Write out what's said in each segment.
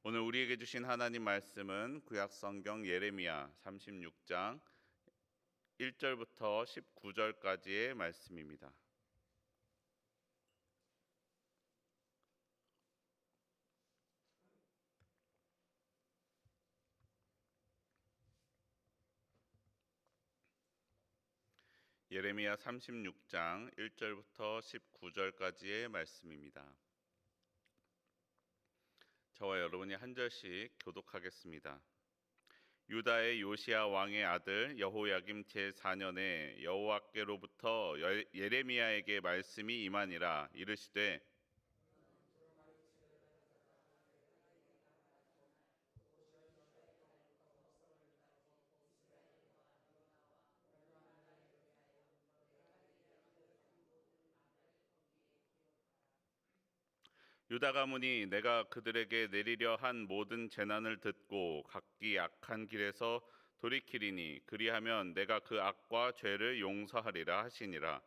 오늘 우리에게 주신 하나님 말씀은 구약 성경 예레미야 36장 1절부터 19절까지의 말씀입니다. 예레미야 36장 1절부터 19절까지의 말씀입니다. 저와 여러분이 한 절씩 교독하겠습니다. 유다의 요시야 왕의 아들 여호야김 제4년에 여호와께로부터 예레미야에게 말씀이 임하니라. 이르시되 유다 가문이 내가 그들에게 내리려 한 모든 재난을 듣고 각기 악한 길에서 돌이키리니 그리하면 내가 그 악과 죄를 용서하리라 하시니라.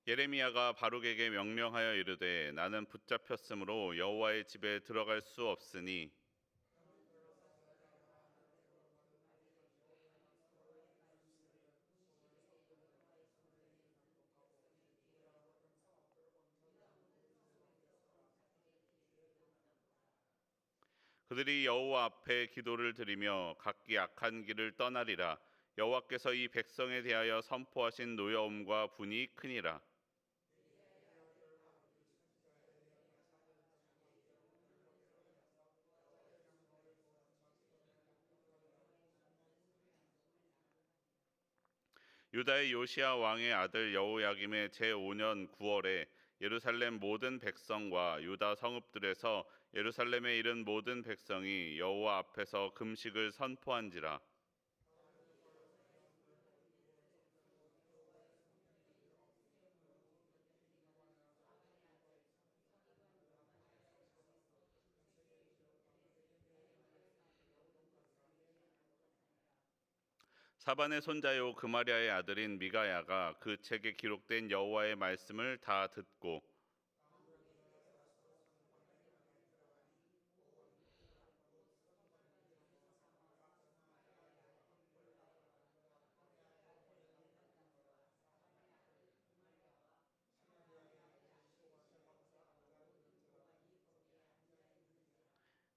예레미야가 바룩에게 명령하여 이르되 나는 붙잡혔으므로 여호와의 집에 들어갈 수 없으니 그들이 여호와 앞에 기도를 드리며 각기 악한 길을 떠나리라. 여호와께서 이 백성에 대하여 선포하신 노여움과 분이 크니라. 유다의 요시야 왕의 아들 여호야김의 제5년 9월에 예루살렘 모든 백성과 유다 성읍들에서 예루살렘에 이른 모든 백성이 여호와 앞에서 금식을 선포한지라. 사반의 손자요 그마리아의 아들인 미가야가 그 책에 기록된 여호와의 말씀을 다 듣고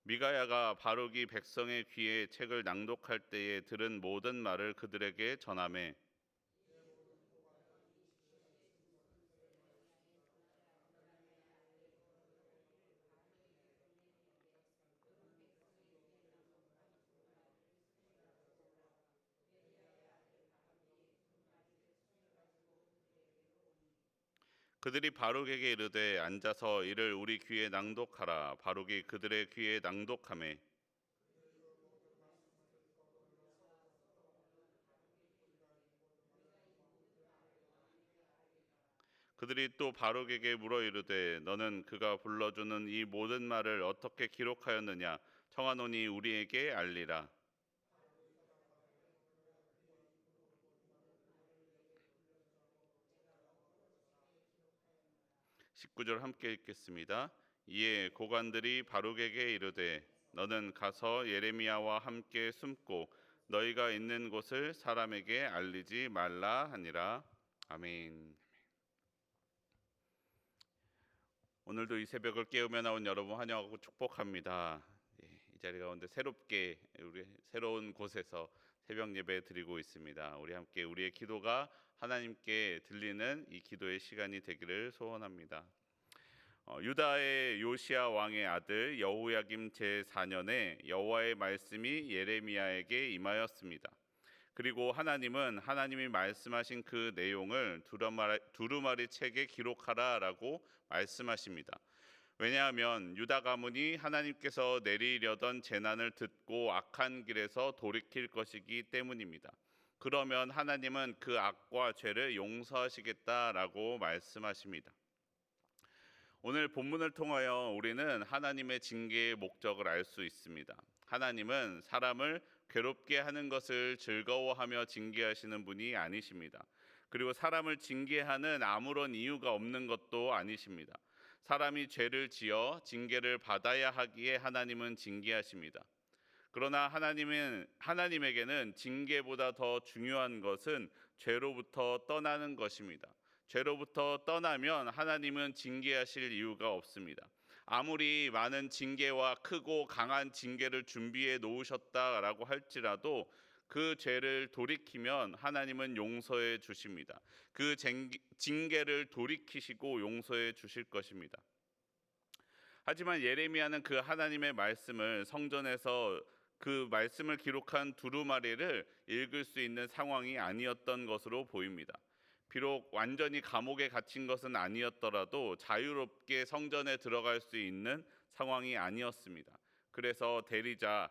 미가야가 바룩이 백성의 귀에 책을 낭독할 때에 들은 모든 말을 그들에게 전하매 '그들이 바룩에게 이르되 앉아서 이를 우리 귀에 낭독하라. 바룩이 그들의 귀에 낭독하매 그들이 또 바룩에게 물어 이르되 너는 그가 불러주는 이 모든 말을 어떻게 기록하였느냐 청하노니 우리에게 알리라. 19절 함께 읽겠습니다. 이에 고관들이 바룩에게 이르되 너는 가서 예레미야와 함께 숨고 너희가 있는 곳을 사람에게 알리지 말라 하니라. 아멘. 오늘도 이 새벽을 깨우며 나온 여러분 환영하고 축복합니다. 이 자리 가운데 새롭게 우리 새로운 곳에서 새벽 예배 드리고 있습니다. 우리 함께 우리의 기도가 하나님께 들리는 이 기도의 시간이 되기를 소원합니다. 유다의 요시야 왕의 아들 여호야김 제4년에 여호와의 말씀이 예레미야에게 임하였습니다. 그리고 하나님은 하나님이 말씀하신 그 내용을 두루마리 책에 기록하라라고 말씀하십니다. 왜냐하면 유다 가문이 하나님께서 내리려던 재난을 듣고 악한 길에서 돌이킬 것이기 때문입니다. 그러면 하나님은 그 악과 죄를 용서하시겠다라고 말씀하십니다. 오늘 본문을 통하여 우리는 하나님의 징계의 목적을 알 수 있습니다. 하나님은 사람을 괴롭게 하는 것을 즐거워하며 징계하시는 분이 아니십니다. 그리고 사람을 징계하는 아무런 이유가 없는 것도 아니십니다. 사람이 죄를 지어 징계를 받아야 하기에 하나님은 징계하십니다. 그러나 하나님에게는 징계보다 더 중요한 것은 죄로부터 떠나는 것입니다. 죄로부터 떠나면 하나님은 징계하실 이유가 없습니다. 아무리 많은 징계와 크고 강한 징계를 준비해 놓으셨다라고 할지라도 그 죄를 돌이키면 하나님은 용서해 주십니다. 그 징계를 돌이키시고 용서해 주실 것입니다. 하지만 예레미야는 그 하나님의 말씀을 성전에서 그 말씀을 기록한 두루마리를 읽을 수 있는 상황이 아니었던 것으로 보입니다. 비록 완전히 감옥에 갇힌 것은 아니었더라도 자유롭게 성전에 들어갈 수 있는 상황이 아니었습니다. 그래서 대리자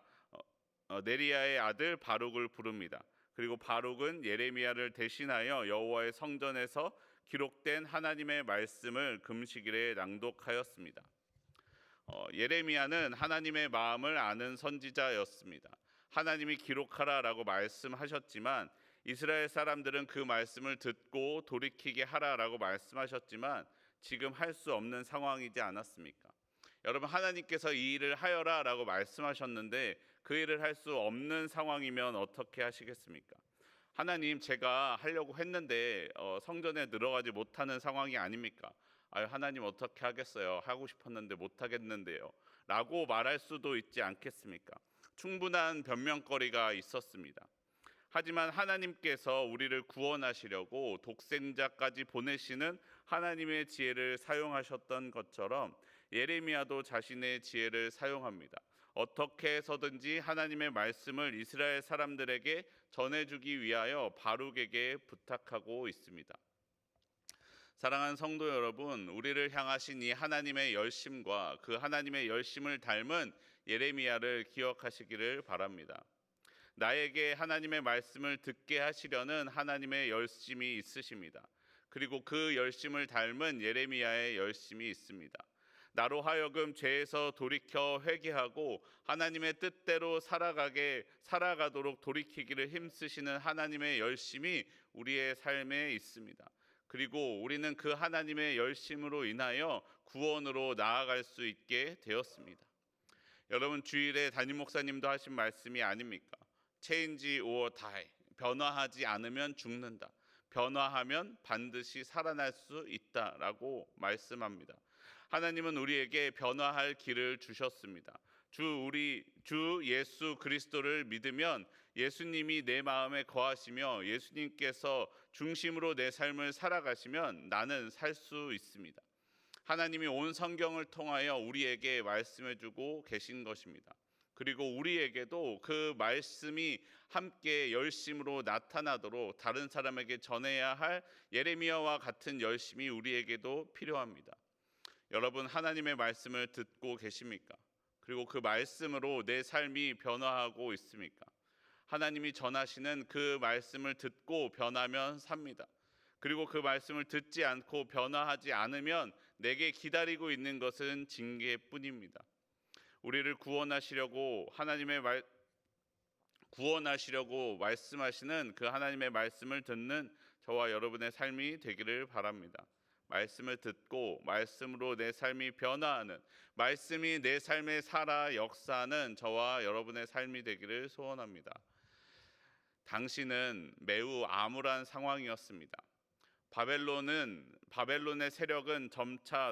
네리야의 아들 바룩을 부릅니다. 그리고 바룩은 예레미야를 대신하여 여호와의 성전에서 기록된 하나님의 말씀을 금식일에 낭독하였습니다. 예레미야는 하나님의 마음을 아는 선지자였습니다. 하나님이 기록하라라고 말씀하셨지만 이스라엘 사람들은 그 말씀을 듣고 돌이키게 하라라고 말씀하셨지만 지금 할 수 없는 상황이지 않았습니까? 여러분, 하나님께서 이 일을 하여라라고 말씀하셨는데 그 일을 할 수 없는 상황이면 어떻게 하시겠습니까? 하나님, 제가 하려고 했는데 성전에 들어가지 못하는 상황이 아닙니까? 하나님 어떻게 하겠어요? 하고 싶었는데 못 하겠는데요. 라고 말할 수도 있지 않겠습니까? 충분한 변명거리가 있었습니다. 하지만 하나님께서 우리를 구원하시려고 독생자까지 보내시는 하나님의 지혜를 사용하셨던 것처럼 예레미야도 자신의 지혜를 사용합니다. 어떻게 해서든지 하나님의 말씀을 이스라엘 사람들에게 전해주기 위하여 바룩에게 부탁하고 있습니다. 사랑하는 성도 여러분, 우리를 향하신 이 하나님의 열심과 그 하나님의 열심을 닮은 예레미야를 기억하시기를 바랍니다. 나에게 하나님의 말씀을 듣게 하시려는 하나님의 열심이 있으십니다. 그리고 그 열심을 닮은 예레미야의 열심이 있습니다. 나로 하여금 죄에서 돌이켜 회개하고 하나님의 뜻대로 살아가도록 돌이키기를 힘쓰시는 하나님의 열심이 우리의 삶에 있습니다. 그리고 우리는 그 하나님의 열심으로 인하여 구원으로 나아갈 수 있게 되었습니다. 여러분, 주일에 담임 목사님도 하신 말씀이 아닙니까? Change or die. 변화하지 않으면 죽는다. 변화하면 반드시 살아날 수 있다라고 말씀합니다. 하나님은 우리에게 변화할 길을 주셨습니다. 주 예수 그리스도를 믿으면 예수님이 내 마음에 거하시며 예수님께서 중심으로 내 삶을 살아가시면 나는 살 수 있습니다. 하나님이 온 성경을 통하여 우리에게 말씀해 주고 계신 것입니다. 그리고 우리에게도 그 말씀이 함께 열심으로 나타나도록 다른 사람에게 전해야 할 예레미야와 같은 열심이 우리에게도 필요합니다. 여러분, 하나님의 말씀을 듣고 계십니까? 그리고 그 말씀으로 내 삶이 변화하고 있습니까? 하나님이 전하시는 그 말씀을 듣고 변하면 삽니다. 그리고 그 말씀을 듣지 않고 변화하지 않으면 내게 기다리고 있는 것은 징계뿐입니다. 우리를 구원하시려고 말씀하시는 그 하나님의 말씀을 듣는 저와 여러분의 삶이 되기를 바랍니다. 말씀을 듣고 말씀으로 내 삶이 변화하는, 말씀이 내 삶에 살아 역사하는 저와 여러분의 삶이 되기를 소원합니다. 당시는 매우 암울한 상황이었습니다. 바벨론의 세력은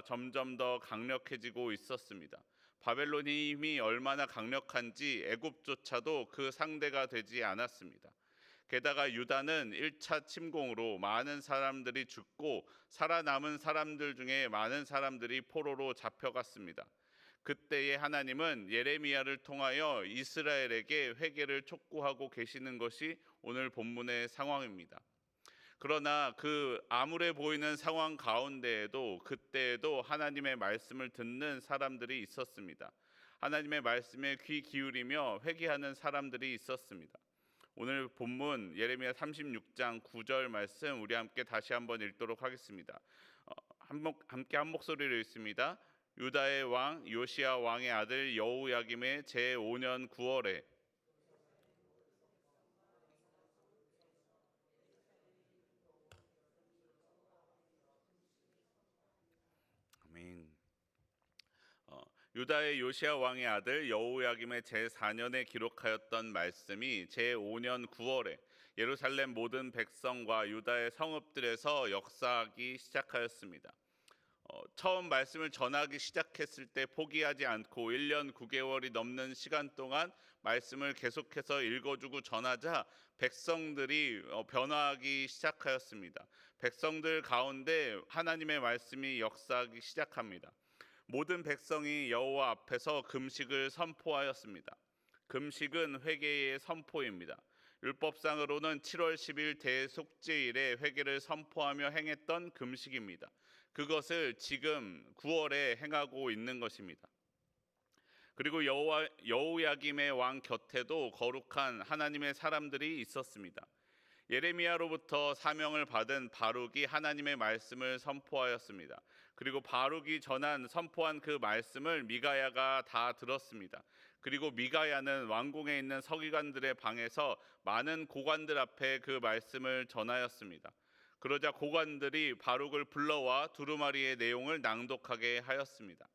점점 더 강력해지고 있었습니다. 바벨론의 힘이 얼마나 강력한지 애굽조차도 그 상대가 되지 않았습니다. 게다가 유다는 1차 침공으로 많은 사람들이 죽고 살아남은 사람들 중에 많은 사람들이 포로로 잡혀갔습니다. 그때의 하나님은 예레미야를 통하여 이스라엘에게 회개를 촉구하고 계시는 것이 오늘 본문의 상황입니다. 그러나 그 암울해 보이는 상황 가운데에도 그때에도 하나님의 말씀을 듣는 사람들이 있었습니다. 하나님의 말씀에 귀 기울이며 회개하는 사람들이 있었습니다. 오늘 본문 예레미야 36장 9절 말씀 우리 함께 다시 한번 읽도록 하겠습니다. 함께 한 목소리로 읽습니다. 유다의 왕 요시야 왕의 아들 여호야김의 제5년 9월에 아멘. 유다의 요시야 왕의 아들 여호야김의 제4년에 기록하였던 말씀이 제5년 9월에 예루살렘 모든 백성과 유다의 성읍들에서 역사하기 시작하였습니다. 처음 말씀을 전하기 시작했을 때 포기하지 않고 1년 9개월이 넘는 시간 동안 말씀을 계속해서 읽어주고 전하자 백성들이 변화하기 시작하였습니다. 백성들 가운데 하나님의 말씀이 역사하기 시작합니다. 모든 백성이 여호와 앞에서 금식을 선포하였습니다. 금식은 회개의 선포입니다. 율법상으로는 7월 10일 대속죄일에 회개를 선포하며 행했던 금식입니다. 그것을 지금 9월에 행하고 있는 것입니다. 그리고 여호야김의 왕 곁에도 거룩한 하나님의 사람들이 있었습니다. 예레미야로부터 사명을 받은 바룩이 하나님의 말씀을 선포하였습니다. 그리고 바룩이 선포한 그 말씀을 미가야가 다 들었습니다. 그리고 미가야는 왕궁에 있는 서기관들의 방에서 많은 고관들 앞에 그 말씀을 전하였습니다. 그러자 고관들이 바룩을 불러와 두루마리의 내용을 낭독하게 하였습니다.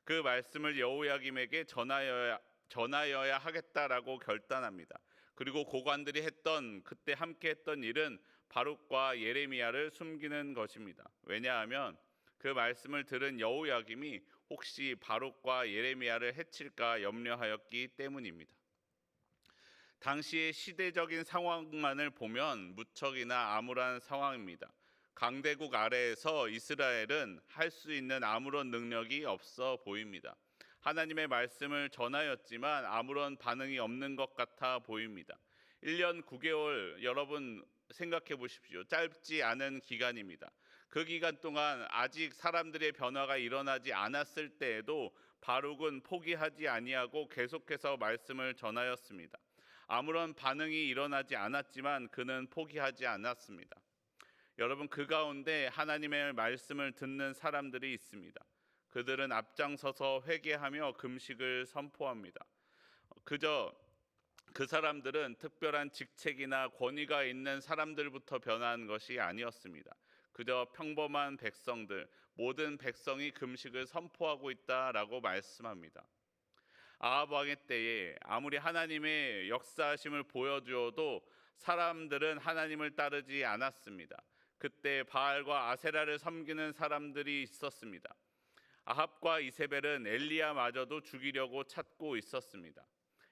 그 말씀을 여호야김에게 전하여야 하겠다라고 결단합니다. 그리고 고관들이 그때 함께 했던 일은 바룩과 예레미야를 숨기는 것입니다. 왜냐하면 그 말씀을 들은 여호야김이 혹시 바룩과 예레미야를 해칠까 염려하였기 때문입니다. 당시의 시대적인 상황만을 보면 무척이나 암울한 상황입니다. 강대국 아래에서 이스라엘은 할 수 있는 아무런 능력이 없어 보입니다. 하나님의 말씀을 전하였지만 아무런 반응이 없는 것 같아 보입니다. 1년 9개월 여러분 생각해 보십시오. 짧지 않은 기간입니다. 그 기간 동안 아직 사람들의 변화가 일어나지 않았을 때에도 바룩은 포기하지 아니하고 계속해서 말씀을 전하였습니다. 아무런 반응이 일어나지 않았지만 그는 포기하지 않았습니다. 여러분, 그 가운데 하나님의 말씀을 듣는 사람들이 있습니다. 그들은 앞장서서 회개하며 금식을 선포합니다. 그저 그 사람들은 특별한 직책이나 권위가 있는 사람들부터 변한 것이 아니었습니다. 그저 평범한 백성들, 모든 백성이 금식을 선포하고 있다라고 말씀합니다. 아합 왕의 때에 아무리 하나님의 역사하심을 보여주어도 사람들은 하나님을 따르지 않았습니다. 그때 바알과 아세라를 섬기는 사람들이 있었습니다. 아합과 이세벨은 엘리야마저도 죽이려고 찾고 있었습니다.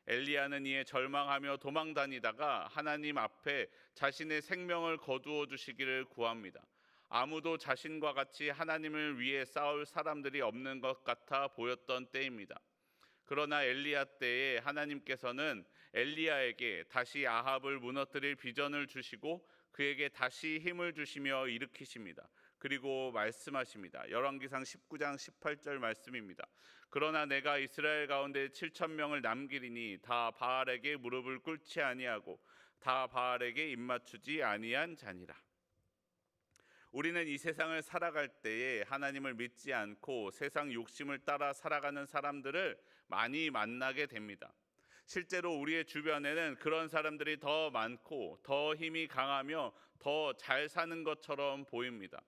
엘리야는 이에 절망하며 도망다니다가 하나님 앞에 자신의 생명을 거두어 주시기를 구합니다. 아무도 자신과 같이 하나님을 위해 싸울 사람들이 없는 것 같아 보였던 때입니다. 그러나 엘리야 때에 하나님께서는 엘리야에게 다시 아합을 무너뜨릴 비전을 주시고 그에게 다시 힘을 주시며 일으키십니다. 그리고 말씀하십니다. 열왕기상 19장 18절 말씀입니다. 그러나 내가 이스라엘 가운데 7,000명을 남기리니 다 바알에게 무릎을 꿇지 아니하고 다 바알에게 입맞추지 아니한 자니라. 우리는 이 세상을 살아갈 때에 하나님을 믿지 않고 세상 욕심을 따라 살아가는 사람들을 많이 만나게 됩니다. 실제로 우리의 주변에는 그런 사람들이 더 많고 더 힘이 강하며 더 잘 사는 것처럼 보입니다.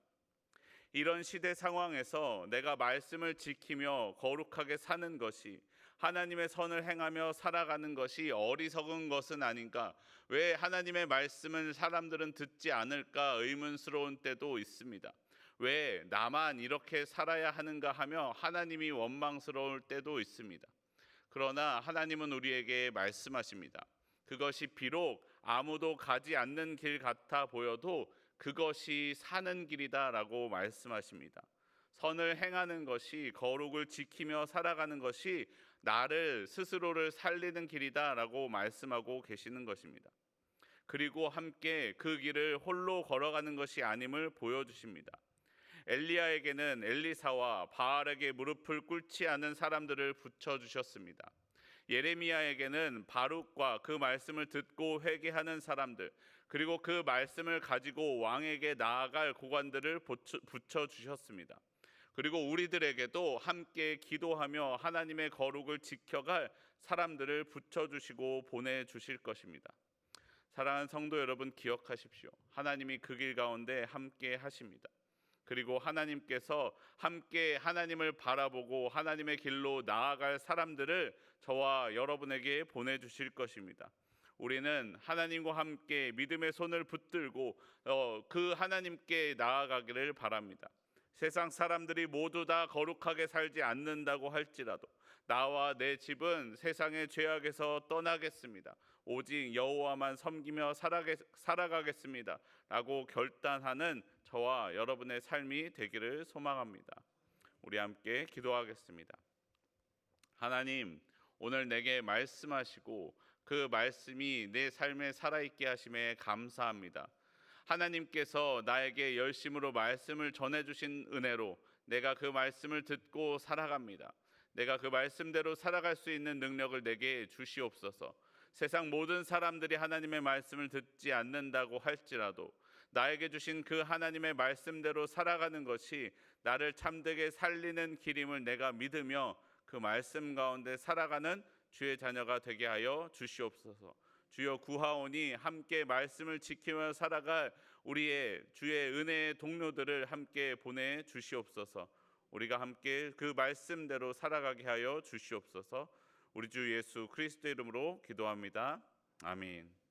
이런 시대 상황에서 내가 말씀을 지키며 거룩하게 사는 것이, 하나님의 선을 행하며 살아가는 것이 어리석은 것은 아닌가, 왜 하나님의 말씀을 사람들은 듣지 않을까 의문스러운 때도 있습니다. 왜 나만 이렇게 살아야 하는가 하며 하나님이 원망스러울 때도 있습니다. 그러나 하나님은 우리에게 말씀하십니다. 그것이 비록 아무도 가지 않는 길 같아 보여도 그것이 사는 길이다라고 말씀하십니다. 선을 행하는 것이, 거룩을 지키며 살아가는 것이 나를 스스로를 살리는 길이다라고 말씀하고 계시는 것입니다. 그리고 함께 그 길을 홀로 걸어가는 것이 아님을 보여주십니다. 엘리야에게는 엘리사와 바알에게 무릎을 꿇지 않은 사람들을 붙여주셨습니다. 예레미야에게는 바룩과 그 말씀을 듣고 회개하는 사람들, 그리고 그 말씀을 가지고 왕에게 나아갈 고관들을 붙여주셨습니다. 그리고 우리들에게도 함께 기도하며 하나님의 거룩을 지켜갈 사람들을 붙여주시고 보내주실 것입니다. 사랑하는 성도 여러분, 기억하십시오. 하나님이 그 길 가운데 함께 하십니다. 그리고 하나님께서 함께 하나님을 바라보고 하나님의 길로 나아갈 사람들을 저와 여러분에게 보내주실 것입니다. 우리는 하나님과 함께 믿음의 손을 붙들고 그 하나님께 나아가기를 바랍니다. 세상 사람들이 모두 다 거룩하게 살지 않는다고 할지라도 나와 내 집은 세상의 죄악에서 떠나겠습니다. 오직 여호와만 섬기며 살아가겠습니다. 라고 결단하는 저와 여러분의 삶이 되기를 소망합니다. 우리 함께 기도하겠습니다. 하나님, 오늘 내게 말씀하시고 그 말씀이 내 삶에 살아있게 하심에 감사합니다. 하나님께서 나에게 열심으로 말씀을 전해주신 은혜로 내가 그 말씀을 듣고 살아갑니다. 내가 그 말씀대로 살아갈 수 있는 능력을 내게 주시옵소서. 세상 모든 사람들이 하나님의 말씀을 듣지 않는다고 할지라도 나에게 주신 그 하나님의 말씀대로 살아가는 것이 나를 참되게 살리는 길임을 내가 믿으며 그 말씀 가운데 살아가는 주의 자녀가 되게 하여 주시옵소서. 주여, 구하오니 함께 말씀을 지키며 살아갈 우리의 주의 은혜의 동료들을 함께 보내 주시옵소서. 우리가 함께 그 말씀대로 살아가게 하여 주시옵소서. 우리 주 예수 그리스도 이름으로 기도합니다. 아멘.